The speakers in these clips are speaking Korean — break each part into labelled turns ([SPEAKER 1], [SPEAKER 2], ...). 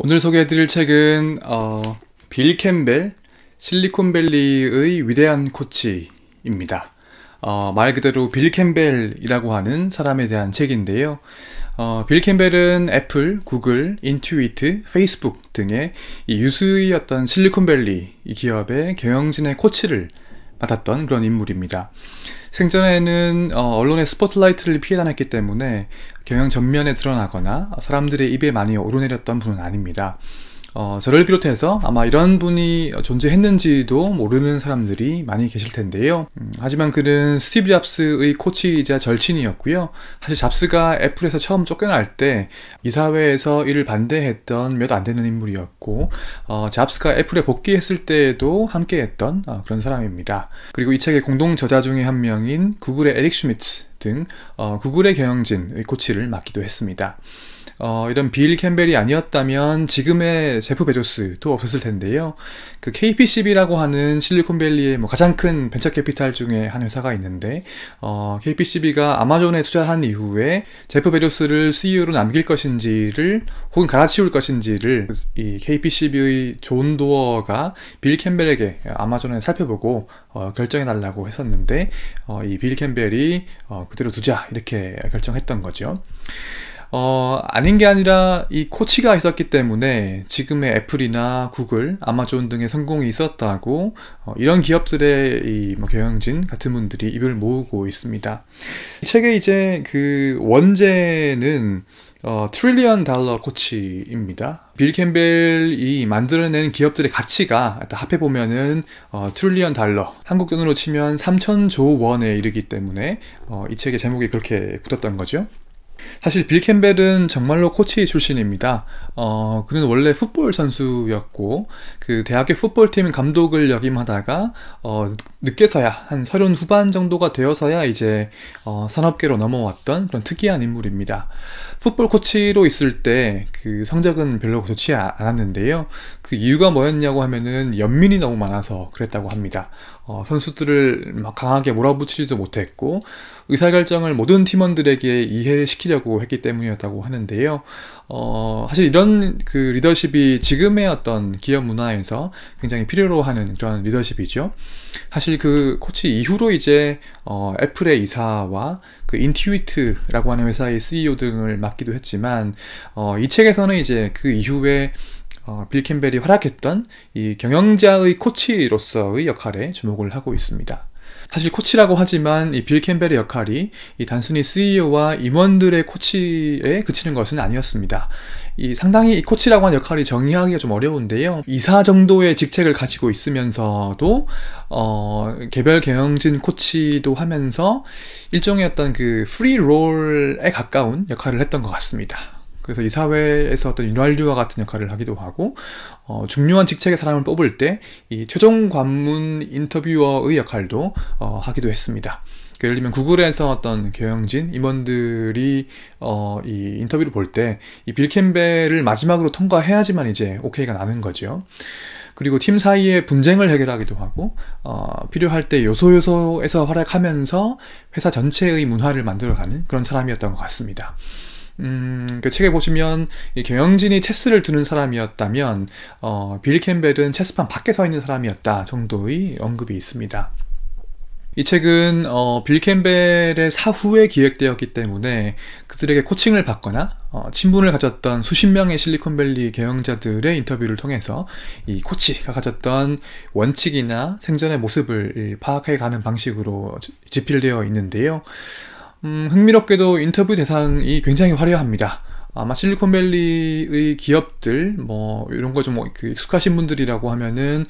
[SPEAKER 1] 오늘 소개해드릴 책은 빌 캠벨, 실리콘밸리의 위대한 코치입니다. 말 그대로 빌 캠벨이라고 하는 사람에 대한 책인데요. 빌 캠벨은 애플, 구글, 인투이트, 페이스북 등의 이 유수의 어떤 실리콘밸리 이 기업의 경영진의 코치를 맡았던 그런 인물입니다. 생전에는 언론의 스포트라이트를 피해 다녔기 때문에 경영 전면에 드러나거나 사람들의 입에 많이 오르내렸던 분은 아닙니다. 저를 비롯해서 아마 이런 분이 존재했는지도 모르는 사람들이 많이 계실 텐데요. 하지만 그는 스티브 잡스의 코치이자 절친이었고요. 사실 잡스가 애플에서 처음 쫓겨날 때 이사회에서 이를 반대했던 몇 안 되는 인물이었고, 잡스가 애플에 복귀했을 때에도 함께했던 그런 사람입니다. 그리고 이 책의 공동 저자 중에 한 명인 구글의 에릭 슈미츠 등 구글의 경영진의 코치를 맡기도 했습니다. 이런 빌 캠벨이 아니었다면 지금의 제프 베조스도 없었을 텐데요. 그 KPCB라고 하는 실리콘밸리의 가장 큰 벤처 캐피탈 중에 한 회사가 있는데, KPCB가 아마존에 투자한 이후에 제프 베조스를 CEO로 남길 것인지를 혹은 갈아치울 것인지를 이 KPCB의 존 도어가 빌 캠벨에게 아마존에 살펴보고 결정해달라고 했었는데, 이 빌 캠벨이 그대로 두자 이렇게 결정했던 거죠. 아닌 게 아니라 이 코치가 있었기 때문에 지금의 애플이나 구글, 아마존 등의 성공이 있었다고 이런 기업들의 이 경영진 같은 분들이 입을 모으고 있습니다. 이 책의 이제 그 원제는 트릴리언 달러 코치입니다. 빌 캠벨이 만들어낸 기업들의 가치가 합해보면은 트릴리언 달러, 한국 돈으로 치면 3,000조 원에 이르기 때문에 이 책의 제목이 그렇게 붙었던 거죠. 사실 빌 캠벨은 정말로 코치 출신입니다. 그는 원래 풋볼 선수였고, 그 대학의 풋볼팀 감독을 역임하다가 늦게서야 한 30 후반 정도가 되어서야 이제 산업계로 넘어왔던 그런 특이한 인물입니다. 풋볼 코치로 있을 때 그 성적은 별로 좋지 않았는데요. 그 이유가 뭐였냐고 하면은 연민이 너무 많아서 그랬다고 합니다. 선수들을 막 강하게 몰아붙이지도 못했고, 의사결정을 모든 팀원들에게 이해시키려고 했기 때문이었다고 하는데요. 사실 이런 그 리더십이 지금의 어떤 기업 문화에서 굉장히 필요로 하는 그런 리더십이죠. 사실 그 코치 이후로 이제 애플의 이사와 그 인투이트라고 하는 회사의 CEO 등을 맡기도 했지만, 이 책에서는 이제 그 이후에 빌 캠벨이 활약했던 이 경영자의 코치로서의 역할에 주목을 하고 있습니다. 사실 코치라고 하지만 이 빌 캠벨의 역할이 이 단순히 CEO와 임원들의 코치에 그치는 것은 아니었습니다. 상당히 이 코치라고 하는 역할이 정의하기가 좀 어려운데요. 이사 정도의 직책을 가지고 있으면서도 개별 경영진 코치도 하면서 일종의 어떤 그 프리 롤에 가까운 역할을 했던 것 같습니다. 그래서 이 사회에서 어떤 윤활유와 같은 역할을 하기도 하고, 중요한 직책의 사람을 뽑을 때 이 최종 관문 인터뷰어의 역할도 하기도 했습니다. 예를 들면 구글에서 어떤 경영진 임원들이 이 인터뷰를 볼 때 이 빌 캠벨을 마지막으로 통과해야지만 이제 오케이가 나는 거죠. 그리고 팀 사이의 분쟁을 해결하기도 하고, 필요할 때 요소에서 활약하면서 회사 전체의 문화를 만들어가는 그런 사람이었던 것 같습니다. 그 책에 보시면 이 경영진이 체스를 두는 사람이었다면 빌 캠벨은 체스판 밖에 서 있는 사람이었다 정도의 언급이 있습니다. 이 책은 빌 캠벨의 사후에 기획되었기 때문에 그들에게 코칭을 받거나 친분을 가졌던 수십 명의 실리콘밸리 경영자들의 인터뷰를 통해서 이 코치가 가졌던 원칙이나 생전의 모습을 파악해가는 방식으로 집필되어 있는데요. 흥미롭게도 인터뷰 대상이 굉장히 화려합니다. 아마 실리콘밸리의 기업들, 이런 거 좀 익숙하신 분들이라고 하면은,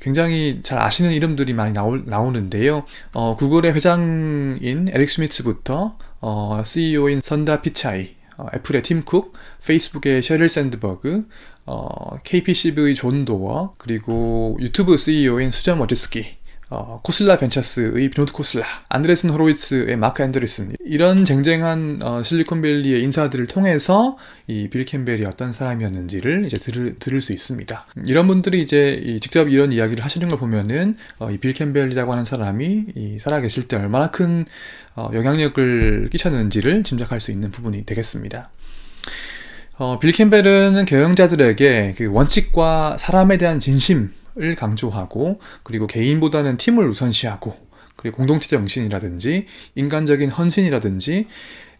[SPEAKER 1] 굉장히 잘 아시는 이름들이 많이 나오는데요. 구글의 회장인 에릭 스미츠부터, CEO인 선다 피차이, 애플의 팀 쿡, 페이스북의 셰릴 샌드버그, KPCB의 존 도어, 그리고 유튜브 CEO인 수전 워지스키, 코슬라 벤처스의 비노드 코슬라, 안드레슨 호로위츠의 마크 앤더리슨, 이런 쟁쟁한 실리콘밸리의 인사들을 통해서 이 빌 캠벨이 어떤 사람이었는지를 이제 들을 수 있습니다. 이런 분들이 이제 직접 이런 이야기를 하시는 걸 보면은 이 빌 캠벨이라고 하는 사람이 살아계실 때 얼마나 큰 영향력을 끼쳤는지를 짐작할 수 있는 부분이 되겠습니다. 빌 캠벨은 경영자들에게 그 원칙과 사람에 대한 진심을 강조하고, 그리고 개인보다는 팀을 우선시하고, 그리고 공동체 정신이라든지 인간적인 헌신이라든지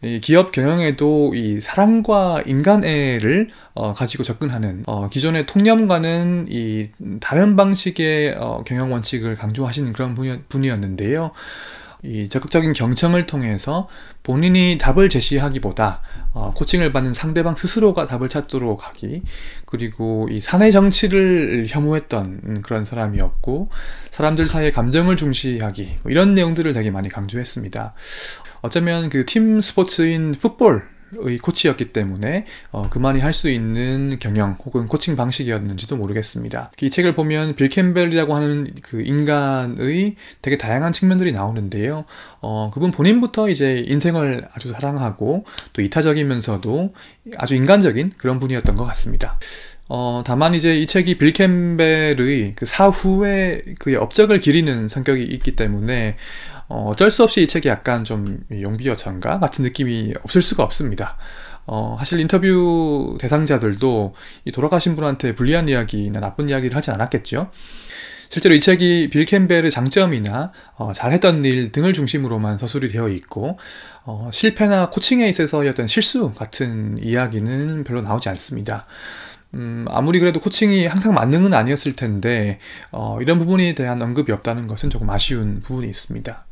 [SPEAKER 1] 이 기업 경영에도 이 사랑과 인간애를 가지고 접근하는, 기존의 통념과는 이 다른 방식의 경영 원칙을 강조하시는 그런 분이었는데요. 이 적극적인 경청을 통해서 본인이 답을 제시하기보다 코칭을 받는 상대방 스스로가 답을 찾도록 하기, 그리고 이 사내 정치를 혐오했던 그런 사람이었고, 사람들 사이의 감정을 중시하기, 뭐 이런 내용들을 되게 많이 강조했습니다. 어쩌면 그 팀 스포츠인 풋볼의 코치였기 때문에 그만이 할 수 있는 경영 혹은 코칭 방식이었는지도 모르겠습니다. 이 책을 보면 빌 캠벨이라고 하는 그 인간의 되게 다양한 측면들이 나오는데요. 그분 본인부터 이제 인생을 아주 사랑하고 또 이타적이면서도 아주 인간적인 그런 분이었던 것 같습니다. 다만 이제 이 책이 빌 캠벨의 그 사후에 그의 업적을 기리는 성격이 있기 때문에 어쩔 수 없이 이 책이 약간 좀 용비어천가 같은 느낌이 없을 수가 없습니다. 사실 인터뷰 대상자들도 이 돌아가신 분한테 불리한 이야기나 나쁜 이야기를 하지 않았겠죠. 실제로 이 책이 빌 캠벨의 장점이나 잘했던 일 등을 중심으로만 서술이 되어 있고, 실패나 코칭에 있어서의 어떤 실수 같은 이야기는 별로 나오지 않습니다. 아무리 그래도 코칭이 항상 만능은 아니었을 텐데 이런 부분에 대한 언급이 없다는 것은 조금 아쉬운 부분이 있습니다.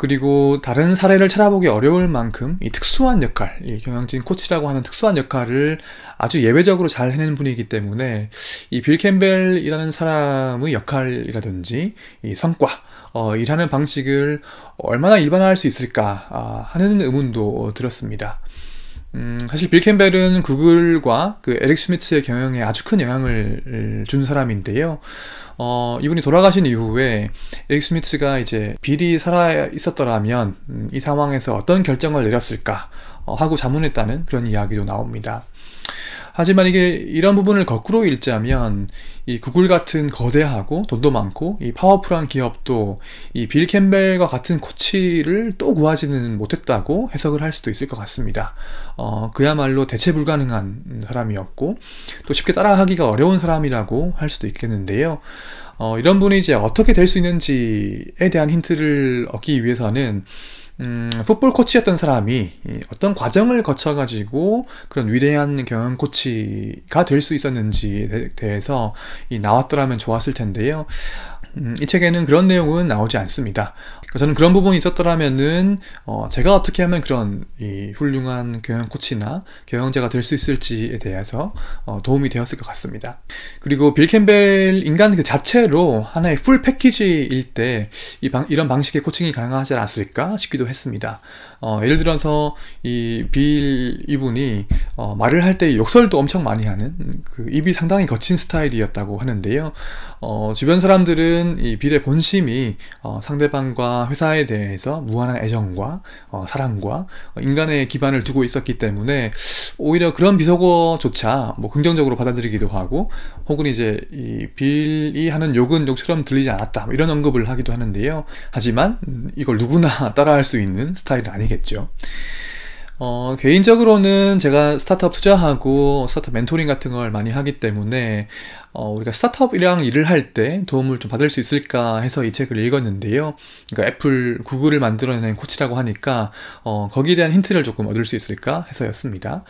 [SPEAKER 1] 그리고 다른 사례를 찾아보기 어려울 만큼 이 특수한 역할, 이 경영진 코치라고 하는 특수한 역할을 아주 예외적으로 잘 해내는 분이기 때문에 이 빌 캠벨이라는 사람의 역할이라든지 이 성과, 일하는 방식을 얼마나 일반화할 수 있을까 하는 의문도 들었습니다. 사실 빌 캠벨은 구글과 그 에릭 스미스의 경영에 아주 큰 영향을 준 사람인데요. 이분이 돌아가신 이후에 에릭 스미스가 이제 빌이 살아 있었더라면 이 상황에서 어떤 결정을 내렸을까 하고 자문했다는 그런 이야기도 나옵니다. 하지만 이게 이런 부분을 거꾸로 읽자면 이 구글 같은 거대하고 돈도 많고 이 파워풀한 기업도 이 빌 캠벨과 같은 코치를 또 구하지는 못했다고 해석을 할 수도 있을 것 같습니다. 그야말로 대체 불가능한 사람이었고 또 쉽게 따라하기가 어려운 사람이라고 할 수도 있겠는데요. 이런 분이 이제 어떻게 될 수 있는지에 대한 힌트를 얻기 위해서는 풋볼 코치였던 사람이 어떤 과정을 거쳐가지고 그런 위대한 경영 코치가 될 수 있었는지에 대해서 나왔더라면 좋았을 텐데요. 이 책에는 그런 내용은 나오지 않습니다. 저는 그런 부분이 있었더라면은 제가 어떻게 하면 그런 이 훌륭한 경영 코치나 경영자가 될 수 있을지에 대해서 도움이 되었을 것 같습니다. 그리고 빌 캠벨 인간 그 자체로 하나의 풀 패키지일 때 이런 방식의 코칭이 가능하지 않았을까 싶기도 했습니다. 예를 들어서 이분이 말을 할 때 욕설도 엄청 많이 하는 그 입이 상당히 거친 스타일이었다고 하는데요. 주변 사람들은 이 빌의 본심이 상대방과 회사에 대해서 무한한 애정과 사랑과 인간의 기반을 두고 있었기 때문에 오히려 그런 비속어조차 뭐 긍정적으로 받아들이기도 하고, 혹은 이제 이 빌이 하는 욕은 욕처럼 들리지 않았다 뭐 이런 언급을 하기도 하는데요. 하지만 이걸 누구나 따라할 수 있는 스타일은 아니겠죠. 개인적으로는 제가 스타트업 투자하고 스타트업 멘토링 같은 걸 많이 하기 때문에 우리가 스타트업이랑 일을 할 때 도움을 좀 받을 수 있을까 해서 이 책을 읽었는데요. 그러니까 애플, 구글을 만들어낸 코치라고 하니까 거기에 대한 힌트를 조금 얻을 수 있을까 해서였습니다.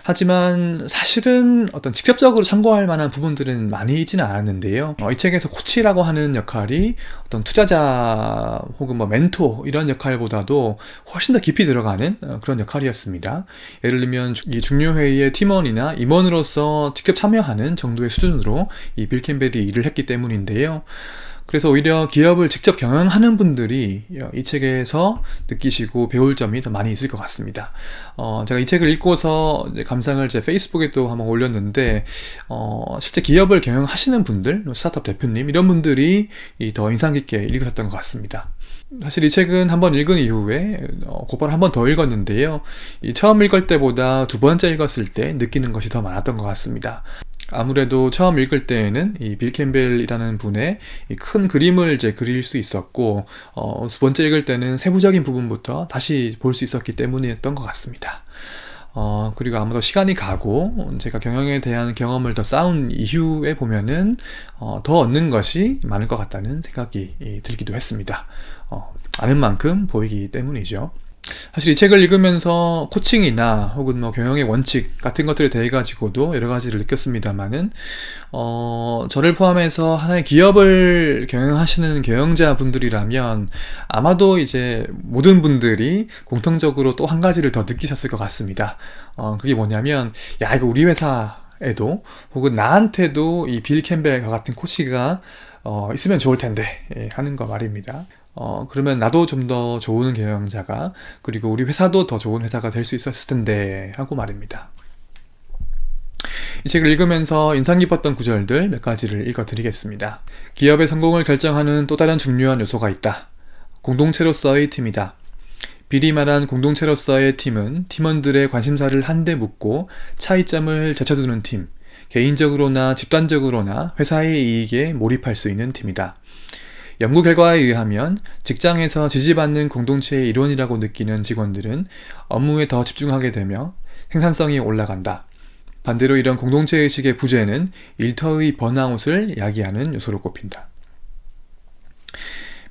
[SPEAKER 1] 하지만 사실은 어떤 직접적으로 참고할 만한 부분들은 많이 있지는 않았는데요. 이 책에서 코치라고 하는 역할이 어떤 투자자 혹은 뭐 멘토 이런 역할보다도 훨씬 더 깊이 들어가는 그런 역할이었습니다. 예를 들면 이 중요회의의 팀원이나 임원으로서 직접 참여하는 정도의 수준으로 이 빌 캠벨이 일을 했기 때문인데요. 그래서 오히려 기업을 직접 경영하는 분들이 이 책에서 느끼시고 배울 점이 더 많이 있을 것 같습니다. 제가 이 책을 읽고서 감상을 제 페이스북에 또 한번 올렸는데 실제 기업을 경영하시는 분들, 스타트업 대표님 이런 분들이 더 인상 깊게 읽으셨던 것 같습니다. 사실 이 책은 한번 읽은 이후에 곧바로 한 번 더 읽었는데요. 처음 읽을 때보다 두 번째 읽었을 때 느끼는 것이 더 많았던 것 같습니다. 아무래도 처음 읽을 때에는 이 빌 캠벨이라는 분의 이 큰 그림을 이제 그릴 수 있었고, 두 번째 읽을 때는 세부적인 부분부터 다시 볼 수 있었기 때문이었던 것 같습니다. 그리고 아마도 시간이 가고 제가 경영에 대한 경험을 더 쌓은 이후에 보면은 더 얻는 것이 많을 것 같다는 생각이 들기도 했습니다. 아는 만큼 보이기 때문이죠. 사실 이 책을 읽으면서 코칭이나 혹은 뭐 경영의 원칙 같은 것들에 대해 가지고도 여러 가지를 느꼈습니다만은 저를 포함해서 하나의 기업을 경영하시는 경영자 분들이라면 아마도 이제 모든 분들이 공통적으로 또 한 가지를 더 느끼셨을 것 같습니다. 그게 뭐냐면, 야, 이거 우리 회사에도 혹은 나한테도 이 빌 캠벨과 같은 코치가 있으면 좋을 텐데 하는 거 말입니다. 그러면 나도 좀 더 좋은 경영자가, 그리고 우리 회사도 더 좋은 회사가 될 수 있었을 텐데 하고 말입니다. 이 책을 읽으면서 인상 깊었던 구절들 몇 가지를 읽어드리겠습니다. 기업의 성공을 결정하는 또 다른 중요한 요소가 있다. 공동체로서의 팀이다. 빌이 말한 공동체로서의 팀은 팀원들의 관심사를 한데 묻고 차이점을 제쳐두는 팀, 개인적으로나 집단적으로나 회사의 이익에 몰입할 수 있는 팀이다. 연구 결과에 의하면 직장에서 지지받는 공동체의 일원이라고 느끼는 직원들은 업무에 더 집중하게 되며 생산성이 올라간다. 반대로 이런 공동체의식의 부재는 일터의 번아웃을 야기하는 요소로 꼽힌다.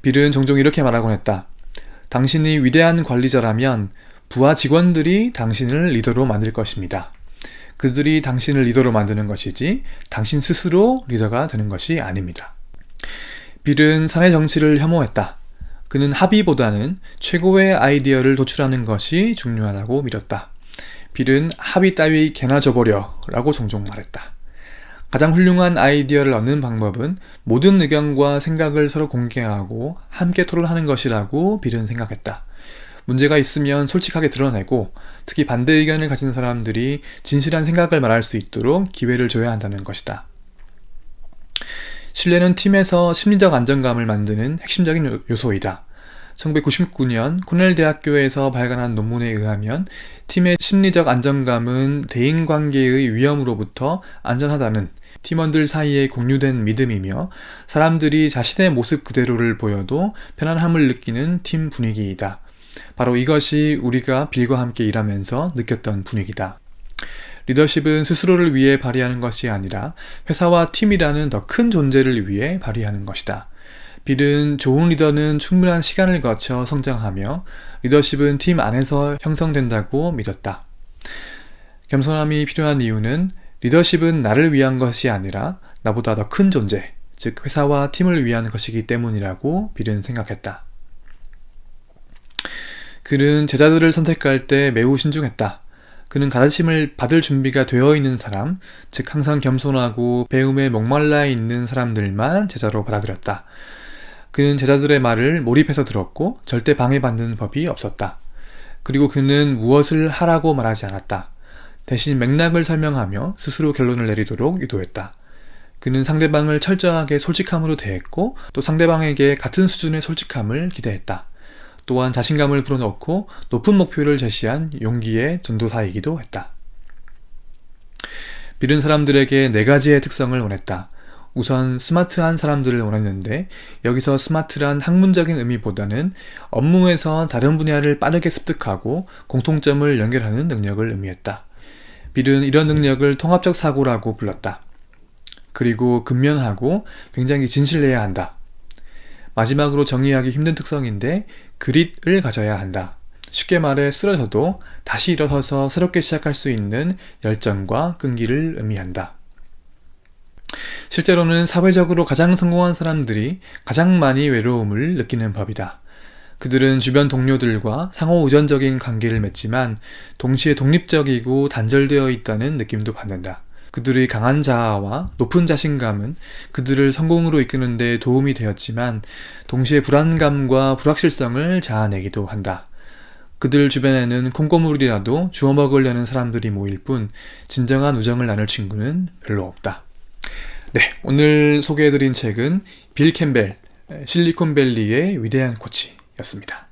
[SPEAKER 1] 빌은 종종 이렇게 말하곤 했다. 당신이 위대한 관리자라면 부하 직원들이 당신을 리더로 만들 것입니다. 그들이 당신을 리더로 만드는 것이지 당신 스스로 리더가 되는 것이 아닙니다. 빌은 사내 정치를 혐오했다. 그는 합의보다는 최고의 아이디어를 도출하는 것이 중요하다고 믿었다. 빌은 합의 따위 개나 줘버려 라고 종종 말했다. 가장 훌륭한 아이디어를 얻는 방법은 모든 의견과 생각을 서로 공개하고 함께 토론하는 것이라고 빌은 생각했다. 문제가 있으면 솔직하게 드러내고 특히 반대 의견을 가진 사람들이 진실한 생각을 말할 수 있도록 기회를 줘야 한다는 것이다. 신뢰는 팀에서 심리적 안정감을 만드는 핵심적인 요소이다. 1999년 코넬 대학교에서 발간한 논문에 의하면 팀의 심리적 안정감은 대인관계의 위험으로부터 안전하다는 팀원들 사이에 공유된 믿음이며 사람들이 자신의 모습 그대로를 보여도 편안함을 느끼는 팀 분위기이다. 바로 이것이 우리가 빌과 함께 일하면서 느꼈던 분위기다. 리더십은 스스로를 위해 발휘하는 것이 아니라 회사와 팀이라는 더 큰 존재를 위해 발휘하는 것이다. 빌은 좋은 리더는 충분한 시간을 거쳐 성장하며 리더십은 팀 안에서 형성된다고 믿었다. 겸손함이 필요한 이유는 리더십은 나를 위한 것이 아니라 나보다 더 큰 존재, 즉 회사와 팀을 위한 것이기 때문이라고 빌은 생각했다. 그는 제자들을 선택할 때 매우 신중했다. 그는 가르침을 받을 준비가 되어 있는 사람, 즉 항상 겸손하고 배움에 목말라 있는 사람들만 제자로 받아들였다. 그는 제자들의 말을 몰입해서 들었고 절대 방해받는 법이 없었다. 그리고 그는 무엇을 하라고 말하지 않았다. 대신 맥락을 설명하며 스스로 결론을 내리도록 유도했다. 그는 상대방을 철저하게 솔직함으로 대했고 또 상대방에게 같은 수준의 솔직함을 기대했다. 또한 자신감을 불어넣고 높은 목표를 제시한 용기의 전도사이기도 했다. 빌은 사람들에게 4가지의 특성을 원했다. 우선 스마트한 사람들을 원했는데 여기서 스마트란 학문적인 의미보다는 업무에서 다른 분야를 빠르게 습득하고 공통점을 연결하는 능력을 의미했다. 빌은 이런 능력을 통합적 사고라고 불렀다. 그리고 근면하고 굉장히 진실해야 한다. 마지막으로 정의하기 힘든 특성인데 그릿을 가져야 한다. 쉽게 말해 쓰러져도 다시 일어서서 새롭게 시작할 수 있는 열정과 끈기를 의미한다. 실제로는 사회적으로 가장 성공한 사람들이 가장 많이 외로움을 느끼는 법이다. 그들은 주변 동료들과 상호 의존적인 관계를 맺지만 동시에 독립적이고 단절되어 있다는 느낌도 받는다. 그들의 강한 자아와 높은 자신감은 그들을 성공으로 이끄는 데 도움이 되었지만 동시에 불안감과 불확실성을 자아내기도 한다. 그들 주변에는 콩고물이라도 주워 먹으려는 사람들이 모일 뿐 진정한 우정을 나눌 친구는 별로 없다. 네, 오늘 소개해드린 책은 빌 캠벨, 실리콘밸리의 위대한 코치였습니다.